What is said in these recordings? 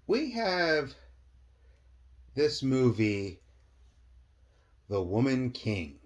we have this movie, The Woman King.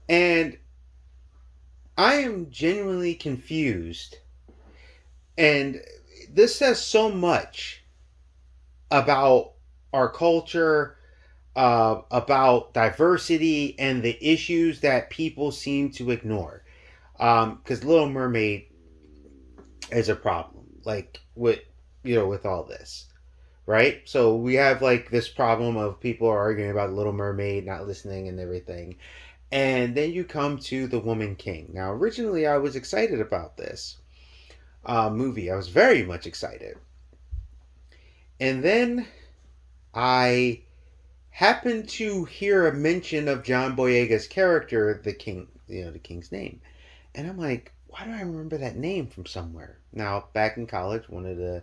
And I am genuinely confused. And this says so much about our culture, about diversity, and the issues that people seem to ignore. Because Little Mermaid is a problem, like with all this. Right? So we have like this problem of people arguing about Little Mermaid, not listening and everything. And then you come to The Woman King. Now, originally, I was excited about this movie. I was very much excited. And then I happened to hear a mention of John Boyega's character, the king, the king's name. And I'm like, why do I remember that name from somewhere? Now, back in college, one of the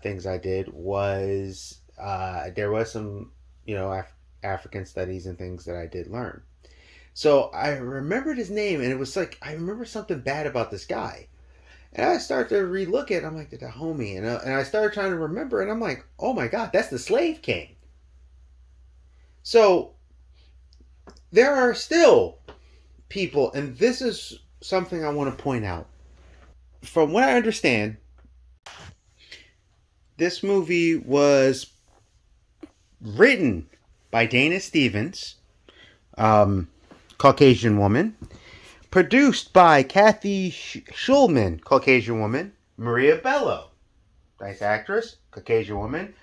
things I did was there was some, African studies and things that I did learn. So I remembered his name, and it was like I remember something bad about this guy. And I started to relook it. I'm like, the homie, and I started trying to remember, and I'm like, oh my god, that's the Slave King. So there are still people, and this is something I want to point out. From what I understand, this movie was written by Dana Stevens, Caucasian woman, produced by Kathy Schulman, Caucasian woman, Maria Bello, nice actress, Caucasian woman,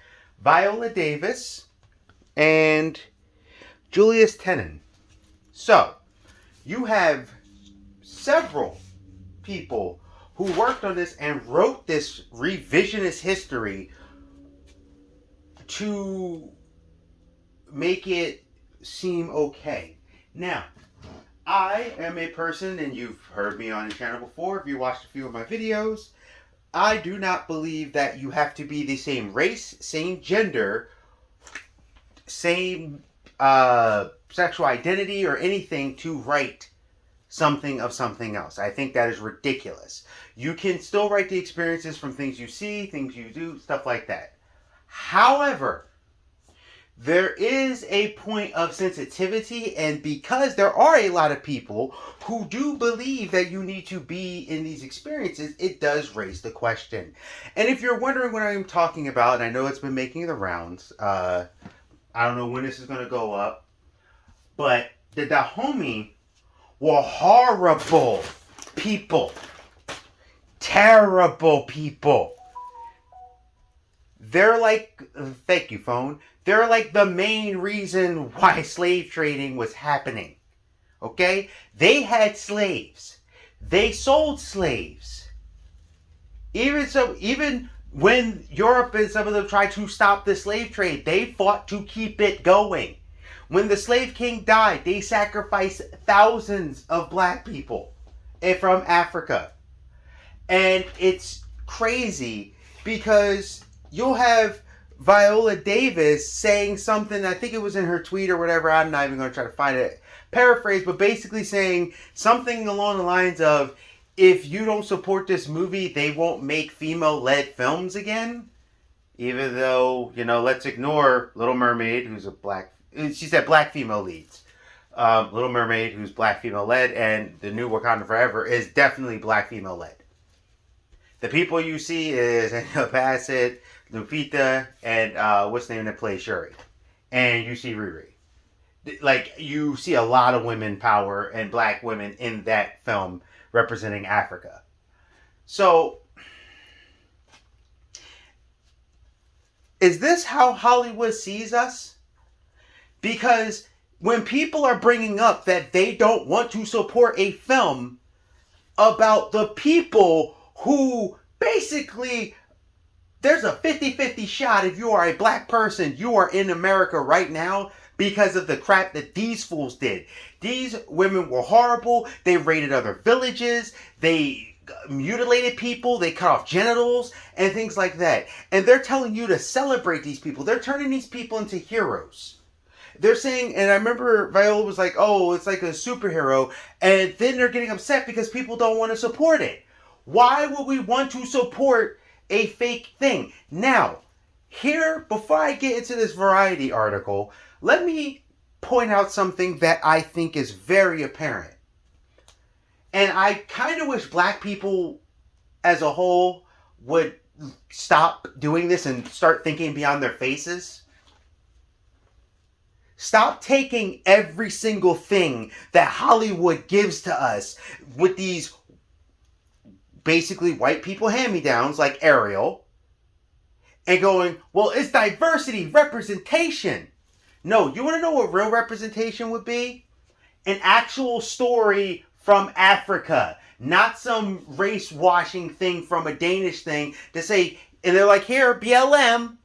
Viola Davis, and Julius Tenen. So, you have several people who worked on this and wrote this revisionist history to make it seem okay. Now, I am a person, and you've heard me on the channel before, if you watched a few of my videos, I do not believe that you have to be the same race, same gender, same sexual identity or anything to write something of something else. I think that is ridiculous. You can still write the experiences from things you see, things you do, stuff like that. However, there is a point of sensitivity, and because there are a lot of people who do believe that you need to be in these experiences, it does raise the question. And if you're wondering what I'm talking about, and I know it's been making the rounds, I don't know when this is going to go up, but the Dahomey were horrible people. Terrible people. They're like, thank you, phone. They're like the main reason why slave trading was happening. Okay? They had slaves. They sold slaves. Even when Europe and some of them tried to stop the slave trade, they fought to keep it going. When the slave king died, they sacrificed thousands of black people from Africa. And it's crazy because you'll have Viola Davis saying something, I think it was in her tweet or whatever, I'm not even going to try to find it, paraphrase, but basically saying something along the lines of, if you don't support this movie, they won't make female-led films again. Even though, let's ignore Little Mermaid, who's a black, she said black female leads. Little Mermaid, who's black female-led, and the new Wakanda Forever is definitely black female-led. The people you see is Angela Bassett, Lupita, and what's the name that plays Shuri? And you see Riri. Like, you see a lot of women power and black women in that film representing Africa. So, is this how Hollywood sees us? Because when people are bringing up that they don't want to support a film about the people who basically, there's a 50-50 shot if you are a black person, you are in America right now because of the crap that these fools did. These women were horrible. They raided other villages. They mutilated people. They cut off genitals and things like that. And they're telling you to celebrate these people. They're turning these people into heroes. They're saying, and I remember Viola was like, oh, it's like a superhero. And then they're getting upset because people don't want to support it. Why would we want to support a fake thing. Now, here, before I get into this Variety article, let me point out something that I think is very apparent. And I kind of wish black people as a whole would stop doing this and start thinking beyond their faces. Stop taking every single thing that Hollywood gives to us with these basically white people hand-me-downs like Ariel and going, well, it's diversity, representation. No, you want to know what real representation would be? An actual story from Africa, not some race-washing thing from a Danish thing to say, and they're like, here, BLM.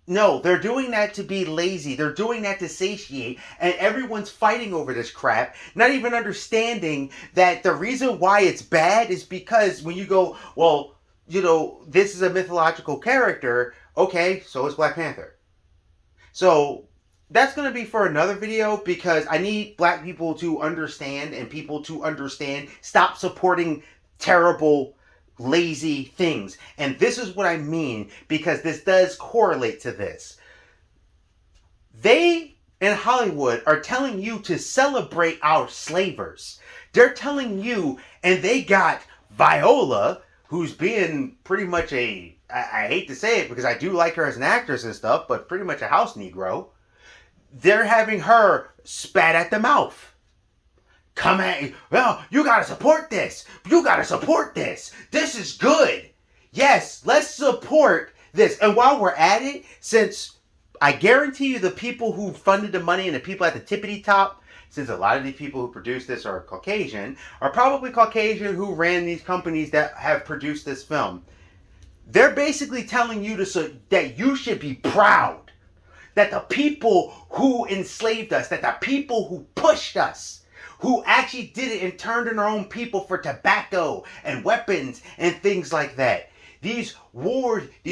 No, they're doing that to be lazy. They're doing that to satiate. And everyone's fighting over this crap, not even understanding that the reason why it's bad is because when you go, well, you know, this is a mythological character. Okay, so is Black Panther. So that's going to be for another video because I need black people to understand and people to understand. Stop supporting terrible lazy things. And this is what I mean because this does correlate to this. They in Hollywood are telling you to celebrate our slavors. They're telling you, and they got Viola, who's being pretty much I hate to say it because I do like her as an actress and stuff, but pretty much a house Negro. They're having her spat at the mouth. Come at you. Well, you gotta support this. You gotta support this. This is good. Yes, let's support this. And while we're at it, since I guarantee you the people who funded the money and the people at the tippity top, since a lot of these people who produce this are Caucasian, are probably Caucasian who ran these companies that have produced this film. They're basically telling you that you should be proud that the people who enslaved us, that the people who pushed us, who actually did it and turned in their own people for tobacco and weapons and things like that. These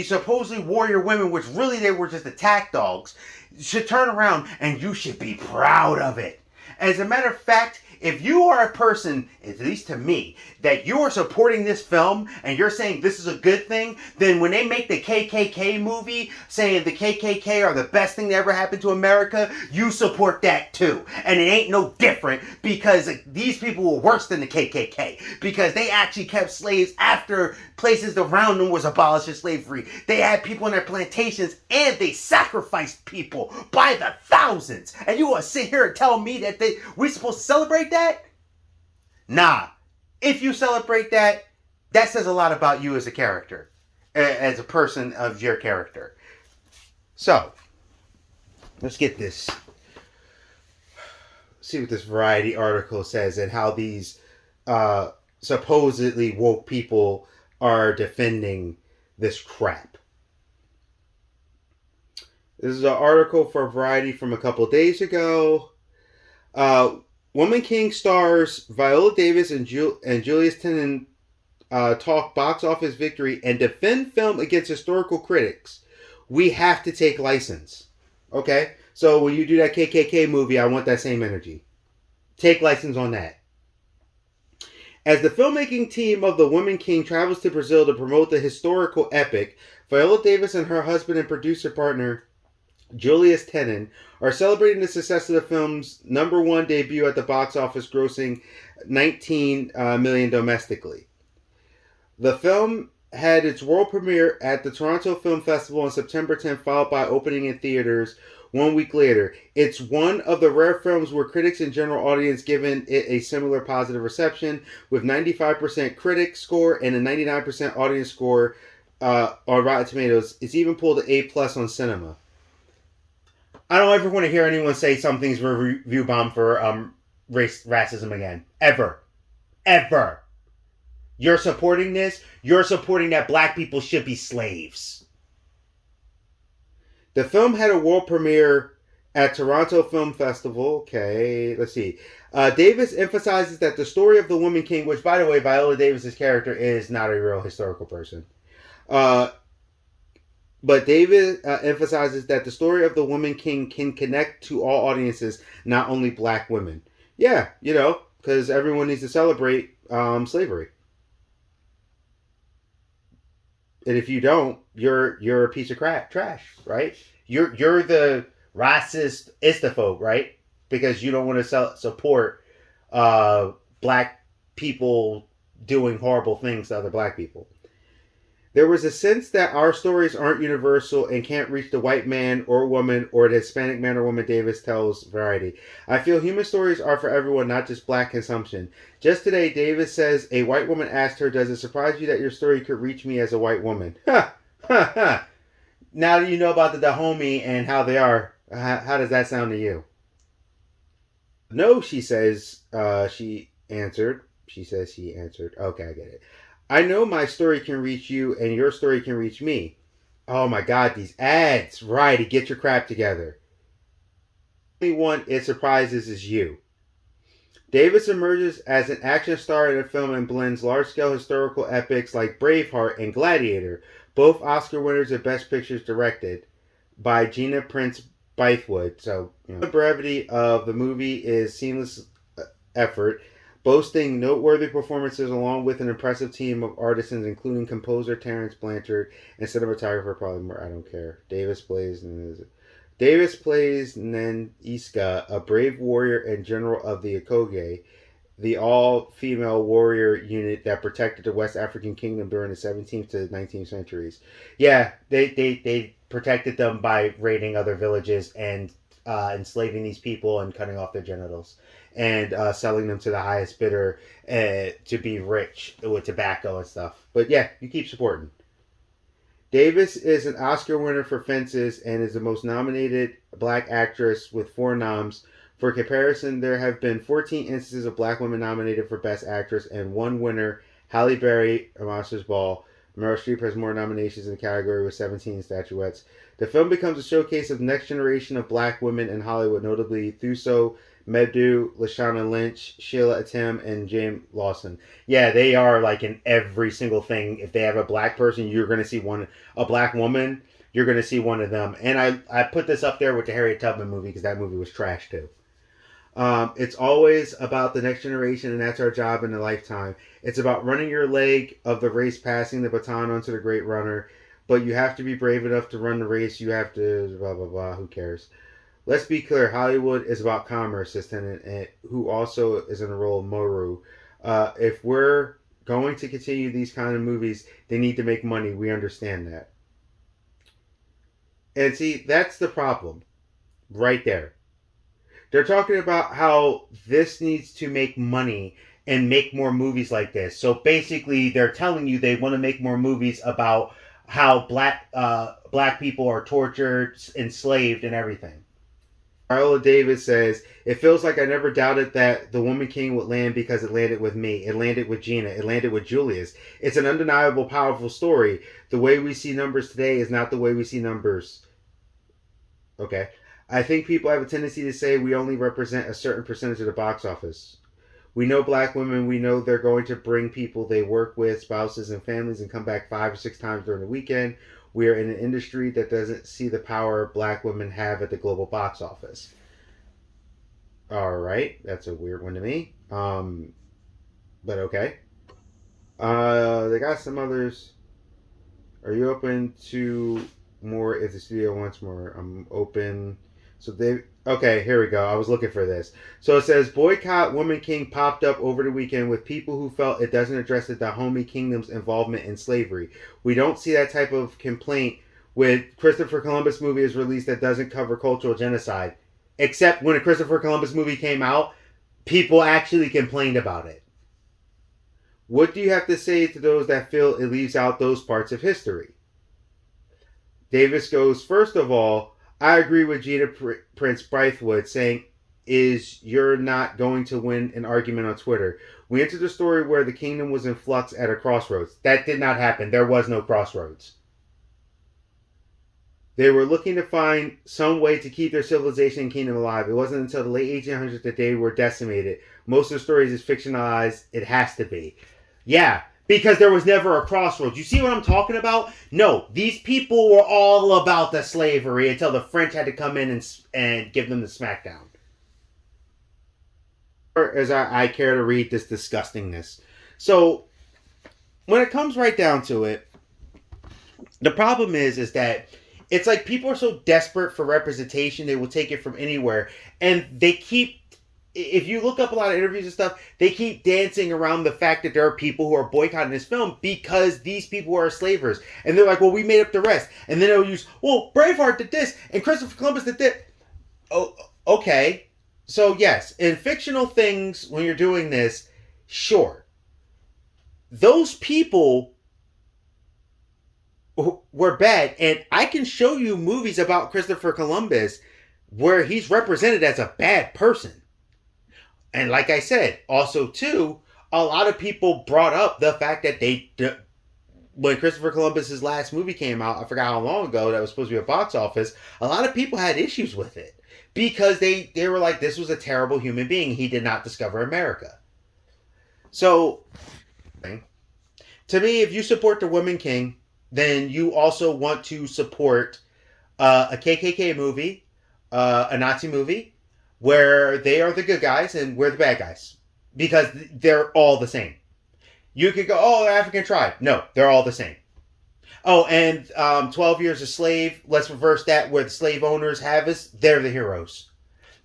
supposedly warrior women, which really they were just attack dogs, should turn around and you should be proud of it. As a matter of fact, if you are a person, at least to me, that you are supporting this film and you're saying this is a good thing, then when they make the KKK movie saying the KKK are the best thing that ever happened to America, you support that too. And it ain't no different because these people were worse than the KKK because they actually kept slaves after places around them was abolishing slavery. They had people in their plantations and they sacrificed people by the thousands. And you want to sit here and tell me that we're supposed to celebrate that? Nah. If you celebrate that, that says a lot about you as a character, as a person of your character. So, let's get this. See what this Variety article says and how these supposedly woke people are defending this crap. This is an article for Variety from a couple days ago. Woman King stars Viola Davis and Julius Tenen talk box office victory and defend film against historical critics. We have to take license. Okay? So when you do that KKK movie, I want that same energy. Take license on that. As the filmmaking team of The Woman King travels to Brazil to promote the historical epic, Viola Davis and her husband and producer partner Julius Tenen are celebrating the success of the film's #1 debut at the box office, grossing $19 million domestically. The film had its world premiere at the Toronto Film Festival on September 10th, followed by opening in theaters 1 week later. It's one of the rare films where critics and general audience given it a similar positive reception, with 95% critic score and a 99% audience score on Rotten Tomatoes. It's even pulled an A+ on Cinema. I don't ever want to hear anyone say something's a review bomb for racism again. Ever. Ever. You're supporting this. You're supporting that black people should be slaves. The film had a world premiere at Toronto Film Festival. Okay, let's see. Davis emphasizes that the story of the Woman King, which, by the way, Viola Davis's character is not a real historical person. But David emphasizes that the story of the Woman King can connect to all audiences, not only black women. Yeah, you know, because everyone needs to celebrate slavery. And if you don't, you're a piece of crap trash, right? You're the racist istophobe, right? Because you don't want to support uh, black people doing horrible things to other black people. There was a sense that our stories aren't universal and can't reach the white man or woman or the Hispanic man or woman Davis tells Variety. I feel human stories are for everyone, not just black consumption. Just today, Davis says a white woman asked her, "Does it surprise you that your story could reach me as a white woman?" Ha! Ha! Ha! Now that you know about the Dahomey and how they are, how does that sound to you? No, she says, she answered. She says she answered. Okay, I get it. I know my story can reach you and your story can reach me. Oh my god, these ads. Righty, get your crap together. The only one it surprises is you. Davis emerges as an action star in a film and blends large scale historical epics like Braveheart and Gladiator, both Oscar winners of Best Pictures directed by Gina Prince Bythewood. So, the brevity of the movie is seamless effort, boasting noteworthy performances along with an impressive team of artisans, including composer Terrence Blanchard and cinematographer probably more. I don't care. Davis plays Nen Iska, a brave warrior and general of the Akoge, the all-female warrior unit that protected the West African kingdom during the 17th to 19th centuries. Yeah, they protected them by raiding other villages and enslaving these people and cutting off their genitals and selling them to the highest bidder to be rich with tobacco and stuff. But yeah, you keep supporting. Davis is an Oscar winner for Fences and is the most nominated black actress with 4 noms. For comparison, there have been 14 instances of black women nominated for Best Actress and one winner, Halle Berry, A Monsters Ball. Meryl Streep has more nominations in the category with 17 statuettes. The film becomes a showcase of the next generation of black women in Hollywood, notably Thuso Medu, Lashana Lynch, Sheila Atim, and James Lawson. Yeah, they are like in every single thing. If they have a black person, you're going to see one. A black woman, you're going to see one of them. And I put this up there with the Harriet Tubman movie because that movie was trash too. It's always about the next generation, and that's our job in a lifetime. It's about running your leg of the race, passing the baton on to the great runner. But you have to be brave enough to run the race. You have to blah blah blah. Who cares? Let's be clear. Hollywood is about commerce, says Tennant, who also is in the role of Moru. If we're going to continue these kind of movies, they need to make money. We understand that. And see, that's the problem right there. They're talking about how this needs to make money and make more movies like this. So basically, they're telling you they want to make more movies about how black people are tortured, enslaved, and everything. Viola Davis says, "It feels like I never doubted that the Woman King would land because it landed with me. It landed with Gina. It landed with Julius. It's an undeniable, powerful story. The way we see numbers today is not the way we see numbers." Okay. I think people have a tendency to say we only represent a certain percentage of the box office. We know black women, we know they're going to bring people they work with, spouses and families, and come back 5 or 6 times during the weekend. We are in an industry that doesn't see the power black women have at the global box office. All right, that's a weird one to me. But okay. They got some others. Are you open to more if the studio wants more? I'm open. So they okay. Here we go. I was looking for this. So it says boycott Woman King popped up over the weekend with people who felt it doesn't address the Dahomey Kingdom's involvement in slavery. We don't see that type of complaint with Christopher Columbus movie is released that doesn't cover cultural genocide. Except when a Christopher Columbus movie came out, people actually complained about it. What do you have to say to those that feel it leaves out those parts of history? Davis goes, first of all, I agree with Gina Prince Bythewood saying, is you're not going to win an argument on Twitter. We entered a story where the kingdom was in flux at a crossroads. That did not happen. There was no crossroads. They were looking to find some way to keep their civilization and kingdom alive. It wasn't until the late 1800s that they were decimated. Most of the stories is fictionalized. It has to be. Yeah, because there was never a crossroads. You see what I'm talking about? No, these people were all about the slavery until the French had to come in and give them the smackdown. Or as I care to read this disgustingness. So, when it comes right down to it, The problem is that it's like people are so desperate for representation, they will take it from anywhere. And they keep, if you look up a lot of interviews and stuff, they keep dancing around the fact that there are people who are boycotting this film because these people are slavers. And they're like, well, we made up the rest. And then they'll use, well, Braveheart did this and Christopher Columbus did this. Oh, okay. So, yes, in fictional things, when you're doing this, sure. Those people were bad. And I can show you movies about Christopher Columbus where he's represented as a bad person. And like I said, also too, a lot of people brought up the fact that when Christopher Columbus's last movie came out, I forgot how long ago, that was supposed to be a box office, a lot of people had issues with it because they were like, this was a terrible human being. He did not discover America. So, to me, if you support the Woman King, then you also want to support a KKK movie, a Nazi movie, where they are the good guys and we're the bad guys. Because they're all the same. You could go, oh, African tribe. No, they're all the same. Oh, and 12 Years a Slave, let's reverse that, where the slave owners have us, they're the heroes.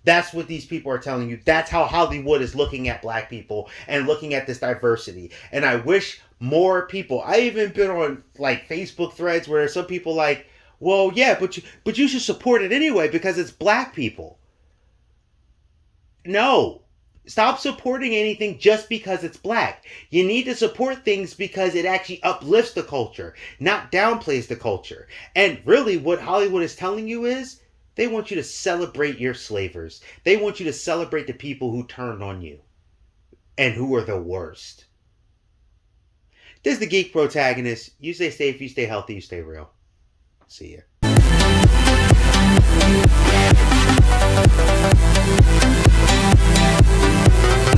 That's what these people are telling you. That's how Hollywood is looking at black people and looking at this diversity. And I wish more people, I even been on like Facebook threads where some people like, well, yeah, but you should support it anyway because it's black people. No. Stop supporting anything just because it's black. You need to support things because it actually uplifts the culture, not downplays the culture. And really what Hollywood is telling you is they want you to celebrate your slavers. They want you to celebrate the people who turned on you and who are the worst. This is the Geek Protagonist. You stay safe, you stay healthy, you stay real. See ya.